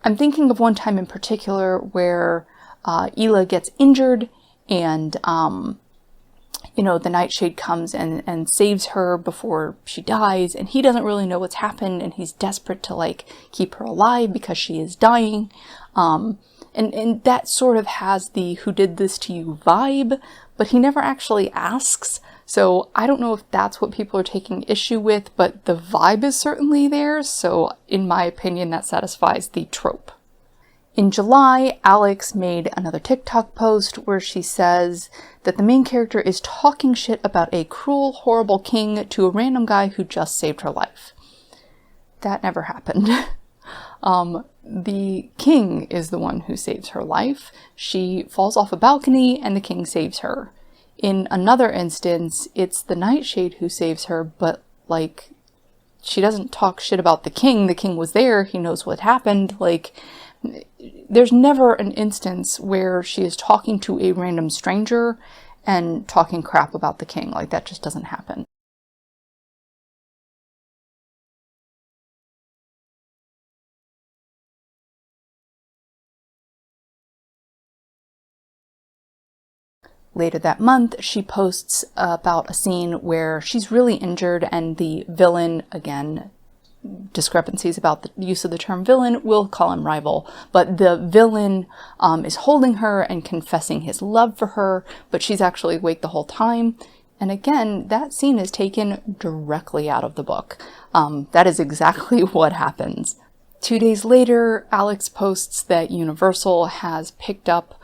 I'm thinking of one time in particular where Ela gets injured and, the Nightshade comes and saves her before she dies, and he doesn't really know what's happened, and he's desperate to, keep her alive because she is dying. And that sort of has the "who did this to you" vibe, but he never actually asks. So I don't know if that's what people are taking issue with, but the vibe is certainly there. So in my opinion, that satisfies the trope. In July, Alex made another TikTok post where she says that the main character is talking shit about a cruel, horrible king to a random guy who just saved her life. That never happened. The king is the one who saves her life. She falls off a balcony and the king saves her. In another instance, it's the Nightshade who saves her, but she doesn't talk shit about the king. The king was there. He knows what happened. There's never an instance where she is talking to a random stranger and talking crap about the king. That just doesn't happen. Later that month, she posts about a scene where she's really injured and the villain, again, discrepancies about the use of the term villain, we'll call him rival, but the villain is holding her and confessing his love for her, but she's actually awake the whole time. And again, that scene is taken directly out of the book. That is exactly what happens. 2 days later, Alex posts that Universal has picked up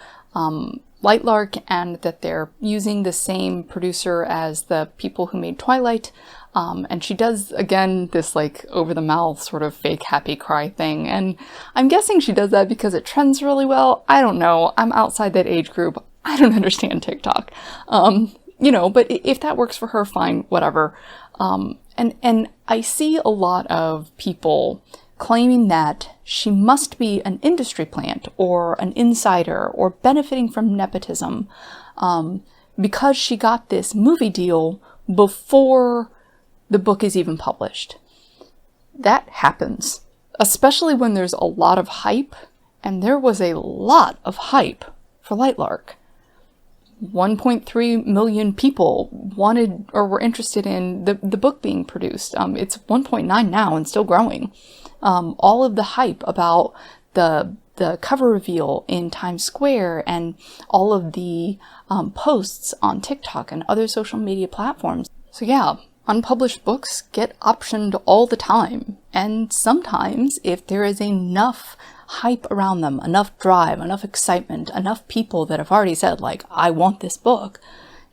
Lightlark and that they're using the same producer as the people who made Twilight. And she does, again, this over-the-mouth sort of fake happy cry thing. And I'm guessing she does that because it trends really well. I don't know. I'm outside that age group. I don't understand TikTok. But if that works for her, fine, whatever. And I see a lot of people claiming that she must be an industry plant or an insider or benefiting from nepotism because she got this movie deal before the book is even published. That happens, especially when there's a lot of hype, and there was a lot of hype for Lightlark. 1.3 million people wanted or were interested in the book being produced. It's 1.9 now and still growing. All of the hype about the cover reveal in Times Square and all of the posts on TikTok and other social media platforms. So yeah, unpublished books get optioned all the time. And sometimes, if there is enough hype around them, enough drive, enough excitement, enough people that have already said, I want this book,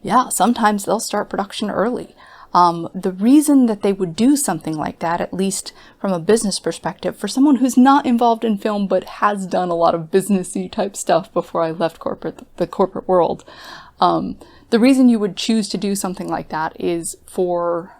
yeah, sometimes they'll start production early. The reason that they would do something like that, at least from a business perspective, for someone who's not involved in film but has done a lot of businessy type stuff before I left the corporate world, the reason you would choose to do something like that is for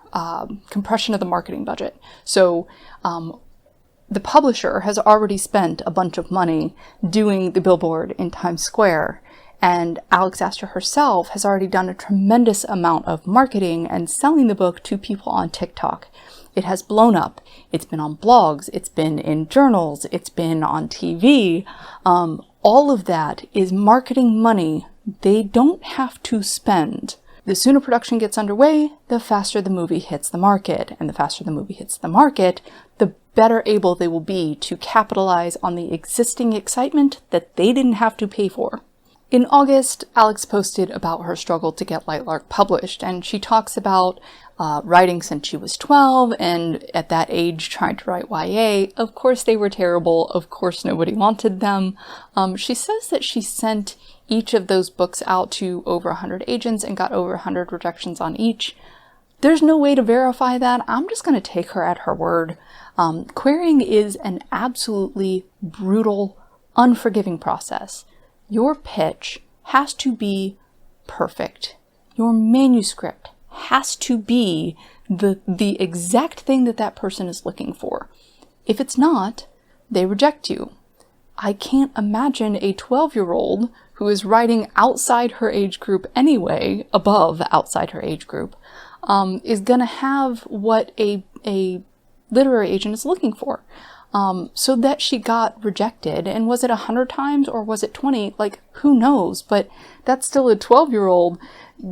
compression of the marketing budget. So the publisher has already spent a bunch of money doing the billboard in Times Square, and Alex Aster herself has already done a tremendous amount of marketing and selling the book to people on TikTok. It has blown up. It's been on blogs, it's been in journals, it's been on TV. All of that is marketing money they don't have to spend. The sooner production gets underway, the faster the movie hits the market. And the faster the movie hits the market, the better able they will be to capitalize on the existing excitement that they didn't have to pay for. In August, Alex posted about her struggle to get Lightlark published, and she talks about writing since she was 12, and at that age trying to write YA. Of course they were terrible, of course nobody wanted them. She says that she sent each of those books out to over 100 agents and got over 100 rejections on each. There's no way to verify that. I'm just going to take her at her word. Querying is an absolutely brutal, unforgiving process. Your pitch has to be perfect. Your manuscript has to be the exact thing that that person is looking for. If it's not, they reject you. I can't imagine a 12-year-old who is writing outside her age group anyway, above outside her age group, is going to have what a literary agent is looking for. So that she got rejected, and was it 100 times or was it 20? Like, who knows? But that's still a 12-year-old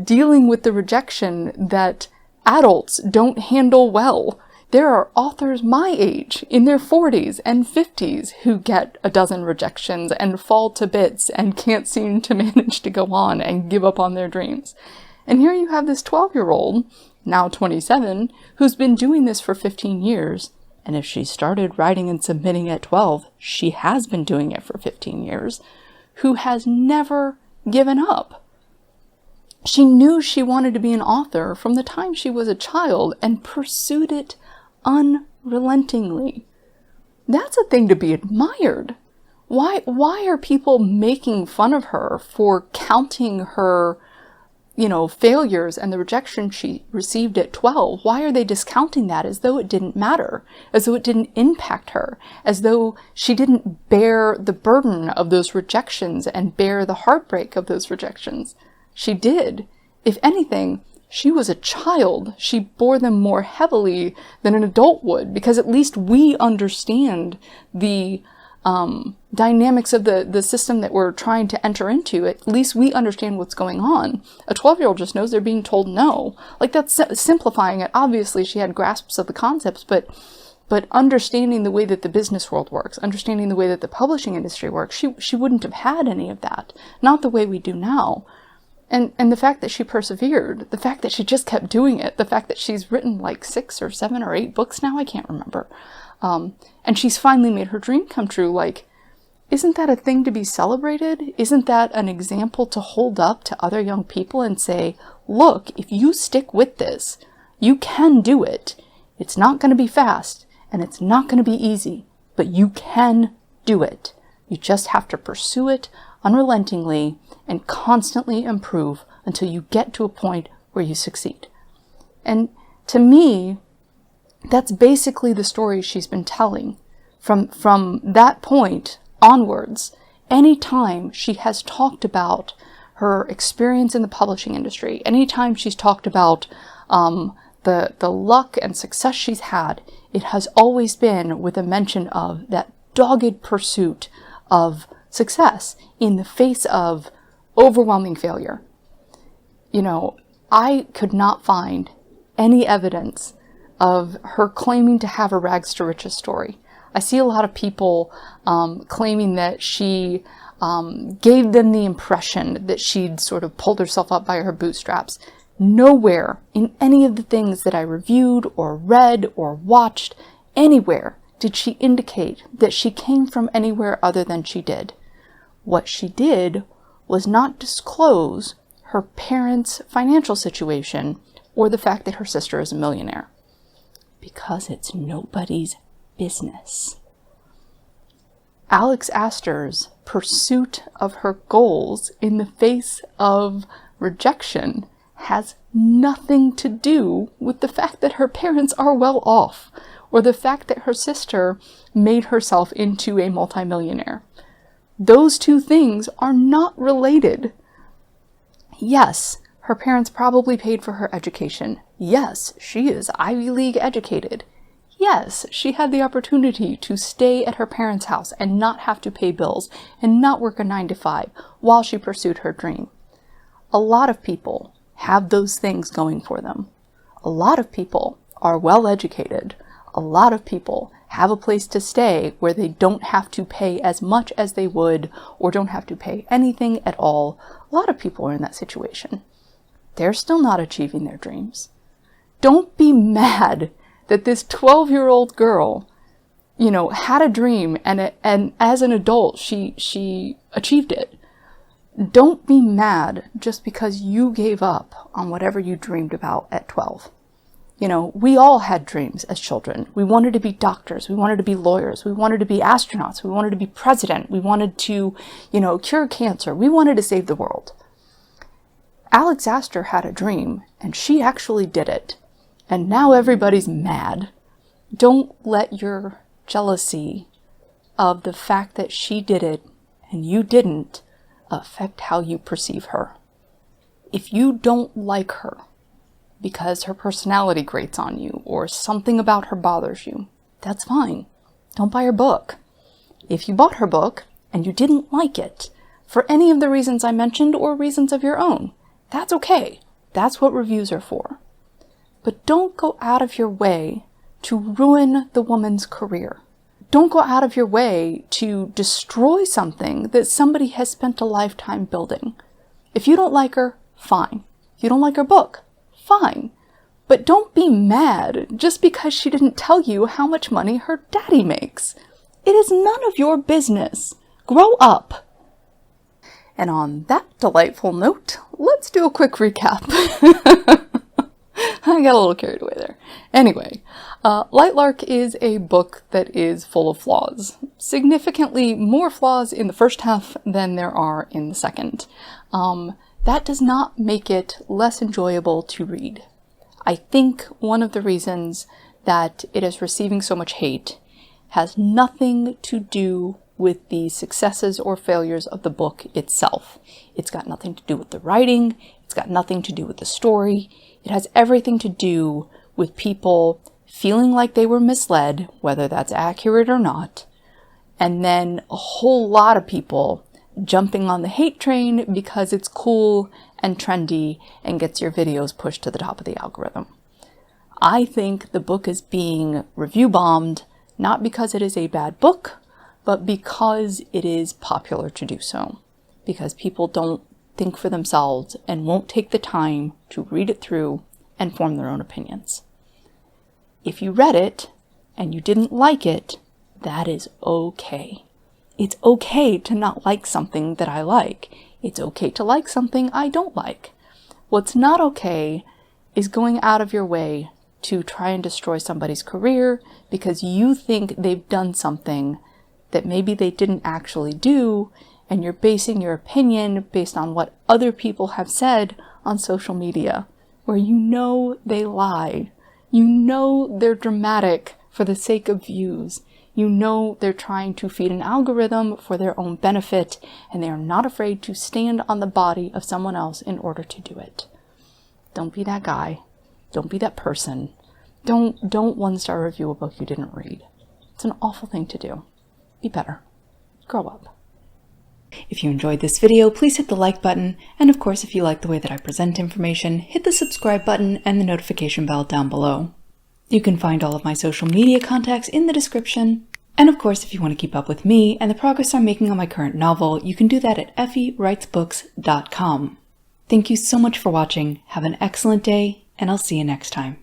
dealing with the rejection that adults don't handle well. There are authors my age, in their 40s and 50s, who get a dozen rejections and fall to bits and can't seem to manage to go on and give up on their dreams. And here you have this 12-year-old, now 27, who's been doing this for 15 years. And if she started writing and submitting at 12, she has been doing it for 15 years, who has never given up. She knew she wanted to be an author from the time she was a child and pursued it unrelentingly. That's a thing to be admired. Why are people making fun of her for counting her failures and the rejection she received at 12? Why are they discounting that as though it didn't matter, as though it didn't impact her, as though she didn't bear the burden of those rejections and bear the heartbreak of those rejections? She did. If anything, she was a child. She bore them more heavily than an adult would, because at least we understand the dynamics of the system that we're trying to enter into. At least we understand what's going on. A 12-year-old just knows they're being told no. Like, that's simplifying it. Obviously, she had grasps of the concepts, but understanding the way that the business world works, understanding the way that the publishing industry works, she wouldn't have had any of that. Not the way we do now. And the fact that she persevered, the fact that she just kept doing it, the fact that she's written like 6 or 7 or 8 books now, I can't remember. And she's finally made her dream come true. Like, isn't that a thing to be celebrated? Isn't that an example to hold up to other young people and say, look, if you stick with this, you can do it. It's not going to be fast, and it's not going to be easy, but you can do it. You just have to pursue it unrelentingly and constantly improve until you get to a point where you succeed. And to me, that's basically the story she's been telling. From that point onwards, anytime she has talked about her experience in the publishing industry, anytime she's talked about the luck and success she's had, it has always been with a mention of that dogged pursuit of success in the face of overwhelming failure. I could not find any evidence of her claiming to have a rags to riches story. I see a lot of people claiming that she gave them the impression that she'd sort of pulled herself up by her bootstraps. Nowhere in any of the things that I reviewed or read or watched, anywhere did she indicate that she came from anywhere other than she did. What she did was not disclose her parents' financial situation or the fact that her sister is a millionaire. Because it's nobody's business. Alex Aster's pursuit of her goals in the face of rejection has nothing to do with the fact that her parents are well off, or the fact that her sister made herself into a multimillionaire. Those two things are not related. Yes, her parents probably paid for her education. Yes, she is Ivy League educated. Yes, she had the opportunity to stay at her parents' house and not have to pay bills and not work a 9-to-5 while she pursued her dream. A lot of people have those things going for them. A lot of people are well educated. A lot of people have a place to stay where they don't have to pay as much as they would or don't have to pay anything at all. A lot of people are in that situation. They're still not achieving their dreams. Don't be mad that this 12-year-old girl, had a dream and as an adult, she achieved it. Don't be mad just because you gave up on whatever you dreamed about at 12. We all had dreams as children. We wanted to be doctors. We wanted to be lawyers. We wanted to be astronauts. We wanted to be president. We wanted to, cure cancer. We wanted to save the world. Alex Aster had a dream, and she actually did it. And now everybody's mad. Don't let your jealousy of the fact that she did it and you didn't affect how you perceive her. If you don't like her because her personality grates on you or something about her bothers you, that's fine. Don't buy her book. If you bought her book and you didn't like it for any of the reasons I mentioned or reasons of your own, that's okay. That's what reviews are for. But don't go out of your way to ruin the woman's career. Don't go out of your way to destroy something that somebody has spent a lifetime building. If you don't like her, fine. If you don't like her book, fine. But don't be mad just because she didn't tell you how much money her daddy makes. It is none of your business. Grow up. And on that delightful note, let's do a quick recap. I got a little carried away there. Anyway, Lightlark is a book that is full of flaws. Significantly more flaws in the first half than there are in the second. That does not make it less enjoyable to read. I think one of the reasons that it is receiving so much hate has nothing to do with the successes or failures of the book itself. It's got nothing to do with the writing. It's got nothing to do with the story. It has everything to do with people feeling like they were misled, whether that's accurate or not, and then a whole lot of people jumping on the hate train because it's cool and trendy and gets your videos pushed to the top of the algorithm. I think the book is being review bombed, not because it is a bad book, but because it is popular to do so. Because people don't think for themselves and won't take the time to read it through and form their own opinions. If you read it and you didn't like it, that is okay. It's okay to not like something that I like. It's okay to like something I don't like. What's not okay is going out of your way to try and destroy somebody's career because you think they've done something that maybe they didn't actually do, and you're basing your opinion based on what other people have said on social media, where you know they lie. You know they're dramatic for the sake of views. You know they're trying to feed an algorithm for their own benefit, and they are not afraid to stand on the body of someone else in order to do it. Don't be that guy. Don't be that person. Don't one-star review a book you didn't read. It's an awful thing to do. Be better. Grow up. If you enjoyed this video, please hit the like button, and of course if you like the way that I present information, hit the subscribe button and the notification bell down below. You can find all of my social media contacts in the description, and of course if you want to keep up with me and the progress I'm making on my current novel, you can do that at effywritesbooks.com. Thank you so much for watching, have an excellent day, and I'll see you next time.